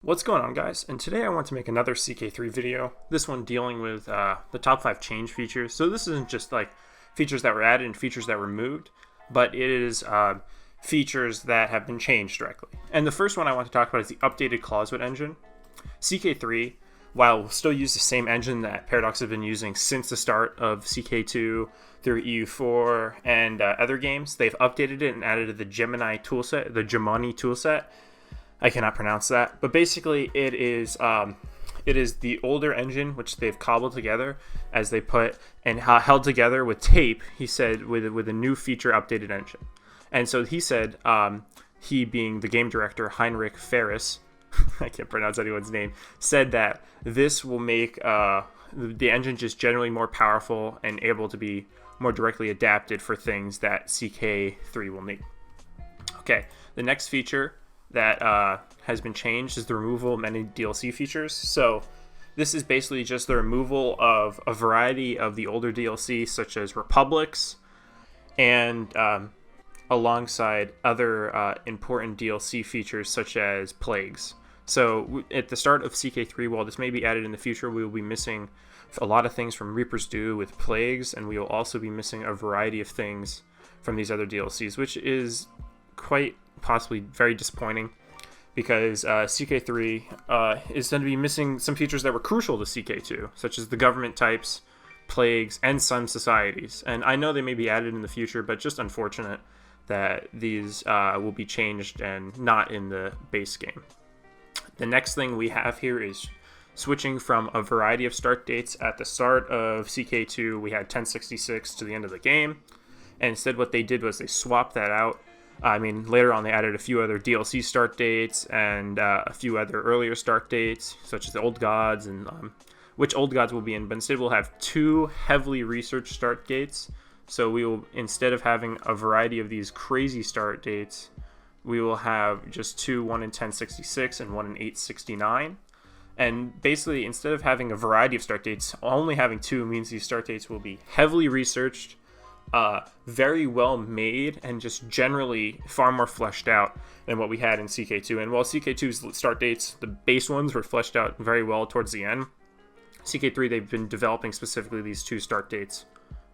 What's going on, guys? And today I want to make another CK3 video, this one dealing with the top 5 change features. So this isn't just like features that were added and features that were removed, but it is features that have been changed directly. And the first one I want to talk about is the updated Clausewit engine. CK3, while we'll still use the same engine that Paradox has been using since the start of CK2 through EU4 and other games, they've updated it and added the Gemini toolset, the Gemini toolset. I cannot pronounce that, but basically it is the older engine which they've cobbled together as they put and held together with tape. He said with a new feature updated engine, and so he said he being the game director Heinrich Ferris, I can't pronounce anyone's name, said that this will make the engine just generally more powerful and able to be more directly adapted for things that CK3 will need. Okay, the next feature that has been changed is the removal of many DLC features. So this is basically just the removal of a variety of the older DLC, such as Republics, and alongside other important DLC features such as Plagues. So at the start of CK3, while this may be added in the future, we will be missing a lot of things from Reaper's Due with Plagues, and we will also be missing a variety of things from these other DLCs, which is quite possibly very disappointing, because CK3 is going to be missing some features that were crucial to CK2, such as the government types, plagues, and sun societies. And I know they may be added in the future, but just unfortunate that these will be changed and not in the base game. The next thing we have here is switching from a variety of start dates. At the start of CK2, we had 1066 to the end of the game, and instead what they did was they swapped that out. I mean, later on they added a few other DLC start dates and a few other earlier start dates, such as the Old Gods, and which Old Gods will be in, but instead we'll have 2 heavily researched start dates. So we will, instead of having a variety of these crazy start dates, we will have just 2, one in 1066 and one in 869. And basically, instead of having a variety of start dates, only having 2 means these start dates will be heavily researched, very well made, and just generally far more fleshed out than what we had in CK2. And while CK2's start dates, the base ones, were fleshed out very well towards the end, CK3 they've been developing specifically these 2 start dates,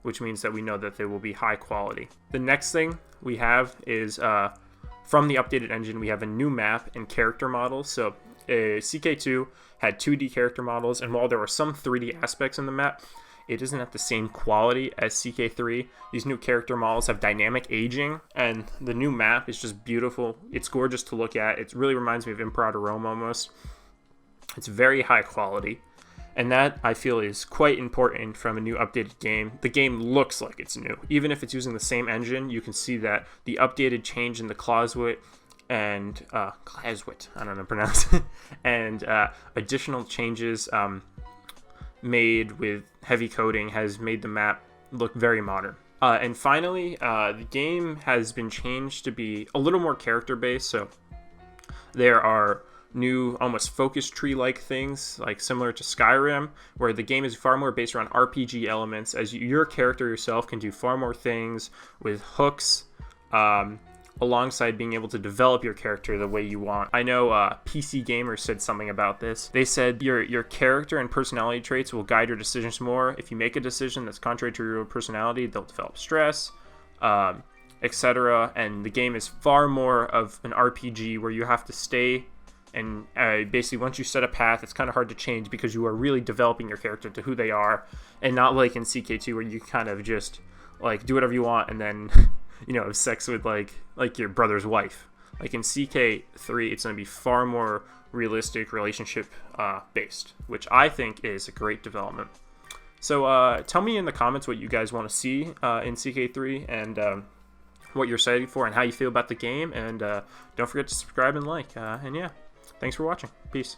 which means that we know that they will be high quality. The next thing we have is from the updated engine, we have a new map and character models. So CK2 had 2D character models, and while there were some 3D aspects in the map, it isn't at the same quality as CK3. These new character models have dynamic aging, and the new map is just beautiful. It's gorgeous to look at. It really reminds me of Imperator Rome almost. It's very high quality, and that, I feel, is quite important from a new updated game. The game looks like it's new. Even if it's using the same engine, you can see that the updated change in the Clausewit and Clausewit, I don't know how to pronounce it, and additional changes made with heavy coding has made the map look very modern. And finally, the game has been changed to be a little more character based. So there are new, almost focus tree like things, like similar to Skyrim, where the game is far more based around RPG elements, as your character yourself can do far more things with hooks, alongside being able to develop your character the way you want. I know PC Gamer said something about this. They said your character and personality traits will guide your decisions more. If you make a decision that's contrary to your personality, they'll develop stress, etc. And the game is far more of an RPG where you have to stay, and basically once you set a path, it's kind of hard to change because you are really developing your character to who they are, and not like in CK2 where you kind of just like do whatever you want and then have sex with like your brother's wife. Like in CK3, it's going to be far more realistic, relationship based, which I think is a great development. So tell me in the comments what you guys want to see in CK3, and what you're excited for and how you feel about the game. And don't forget to subscribe and like. And yeah, thanks for watching. Peace.